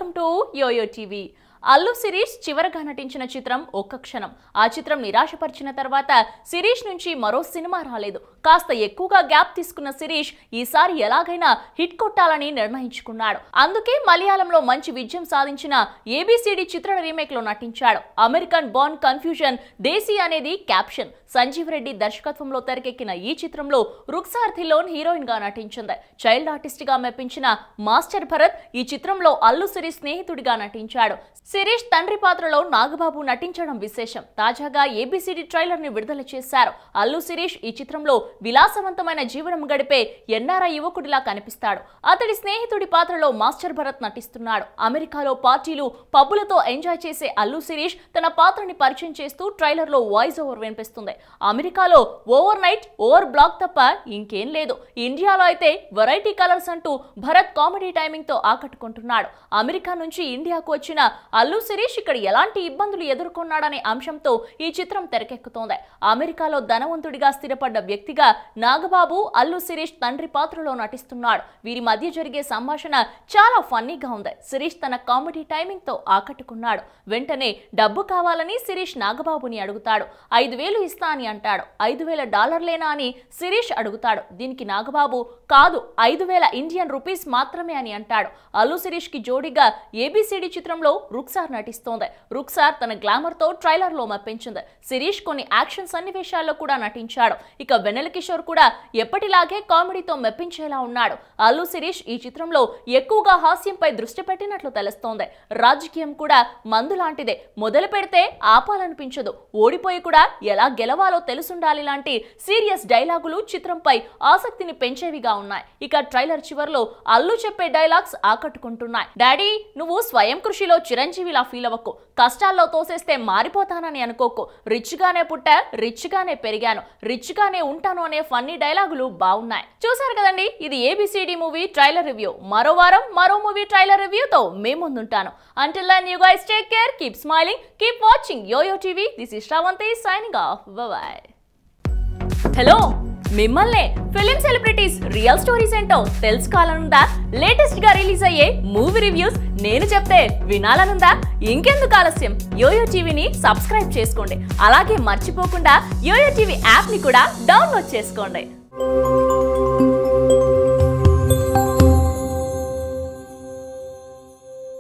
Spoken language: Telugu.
Welcome to Yoyo TV. Allu Sirish చివరగా నటించిన చిత్రం ఒక్క క్షణం. ఆ చిత్రం నిరాశపరిచిన తర్వాత శిరీష్ నుంచి మరో సినిమా రాలేదు. కాస్త ఎక్కువగా గ్యాప్ తీసుకున్న శిరీష్ ఈసారి ఎలాగైనా హిట్ కొట్టాలని నిర్ణయించుకున్నాడు. అందుకే మలయాళంలో మంచి విజయం సాధించిన ఏబిసిడి చిత్ర రీమేక్ లో నటించాడు. అమెరికన్ బార్న్ కన్ఫ్యూజన్ దేశీ అనేది క్యాప్షన్. సంజీవ్ రెడ్డి దర్శకత్వంలో తెరకెక్కిన ఈ చిత్రంలో రుక్సార్ థిల్లోన్ హీరోయిన్ గా నటించింది. చైల్డ్ ఆర్టిస్ట్ గా మెప్పించిన మాస్టర్ భరత్ ఈ చిత్రంలో అల్లు శిరీష్ స్నేహితుడిగా నటించాడు. శిరీష్ తండ్రి పాత్రలో నాగబాబు నటించడం విశేషం. తాజాగా ఏబిసిడి ట్రైలర్ ని విడుదల చేశారు. అల్లు శిరీష్ ఈ చిత్రంలో విలాసవంతమైన జీవనం గడిపే ఎన్ఆర్ఐ యువకుడిలా కనిపిస్తాడు. అతడి స్నేహితుడి పాత్రలో మాస్టర్ భరత్ నటిస్తున్నాడు. అమెరికాలో పార్టీలు పబ్బులతో ఎంజాయ్ చేసే అల్లు శిరీష్ తన పాత్రని పరిచయం చేస్తూ ట్రైలర్ లో వాయిస్ ఓవర్ వినిపిస్తుంది. అమెరికాలో ఓవర్ నైట్ ఓవర్ బ్లాక్ తప్ప ఇంకేం లేదు. ఇండియాలో అయితే వెరైటీ కలర్స్ అంటూ భరత్ కామెడీ టైమింగ్ తో ఆకట్టుకుంటున్నాడు. అమెరికా నుంచి ఇండియాకు వచ్చిన అల్లు శిరీష్ ఇక్కడ ఎలాంటి ఇబ్బందులు ఎదుర్కొన్నాడనే అంశంతో ఈ చిత్రం తెరకెక్కుతోంది. అమెరికాలో ధనవంతుడిగా స్థిరపడ్డ వ్యక్తిగా నాగబాబు అల్లు శిరీష్ తండ్రి పాత్రలో నటిస్తున్నాడు. వీరి మధ్య జరిగే సంభాషణ చాలా ఫన్నీగా ఉంది. శిరీష్ తన కామెడీ టైమింగ్ తో ఆకట్టుకున్నాడు. వెంటనే డబ్బు కావాలని శిరీష్ నాగబాబుని అడుగుతాడు. 5,000 ఇస్తా అని అంటాడు. $5,000 అని శిరీష్ అడుగుతాడు. దీనికి నాగబాబు కాదు 5,000 ఇండియన్ రూపీస్ మాత్రమే అని అంటాడు. అల్లు శిరీష్ కి జోడీగా ఏబిసిడి చిత్రంలో రుక్సార్ నటిస్తోంది. రుక్సార్ తన గ్లామర్ తో ట్రైలర్ లో మెప్పించింది. శిరీష్ కొన్ని యాక్షన్ సన్నివేశాల్లో కూడా నటించాడు. ఇక వెన్నెల కిషోర్ కూడా ఎప్పటిలాగే కామెడీతో మెప్పించేలా ఉన్నాడు. అల్లు శిరీష్ ఈ చిత్రంలో ఎక్కువగా హాస్యంపై దృష్టి పెట్టినట్లు తెలుస్తోంది. రాజకీయం కూడా మందు లాంటిదే. మొదలు పెడితే ఆపాలనిపించదు. ఓడిపోయి కూడా ఎలా గెలవాలో తెలుసుండాలి లాంటి సీరియస్ డైలాగులు చిత్రంపై ఆసక్తిని పెంచేవిగా ఉన్నాయి. ఇక ట్రైలర్ చివర్లో అల్లు చెప్పే డైలాగ్స్ ఆకట్టుకుంటున్నాయి. డాడీ, నువ్వు స్వయం కృషిలో చిరంజీవిలా ఫీల్ అవ్వకు. కష్టాల్లో తోసేస్తే మారిపోతానని అనుకోకు. రిచ్ గానే పుట్టా, రిచ్ గానే పెరిగాను, రిచ్ గానే ఉంటాను అనే ఫన్నీ డైలాగులు బాగున్నాయి. చూసారు కదండి, ఇది ఏబిసిడి మూవీ ట్రైలర్ రివ్యూ. మరో వారం మరో మూవీ ట్రైలర్ రివ్యూతో మేము ముందుంటాను. Until then, you guys take care, keep smiling, keep watching Yoyo TV. This is Shravanti signing off. Bye-bye. Hello, మిమ్మల్నే ఫిలిం సెలబ్రిటీస్ రియల్ స్టోరీస్ ఏంటో తెలుసుకోవాలనుందా? లేటెస్ట్ గా రిలీజ్ అయ్యే మూవీ రివ్యూస్ నేను చెప్తే వినాలనుందా? ఇంకెందుకు ఆలస్యం, యోయో టీవీని సబ్స్క్రైబ్ చేసుకోండి. అలాగే మర్చిపోకుండా యోయో టీవీ యాప్ ని కూడా డౌన్లోడ్ చేసుకోండి.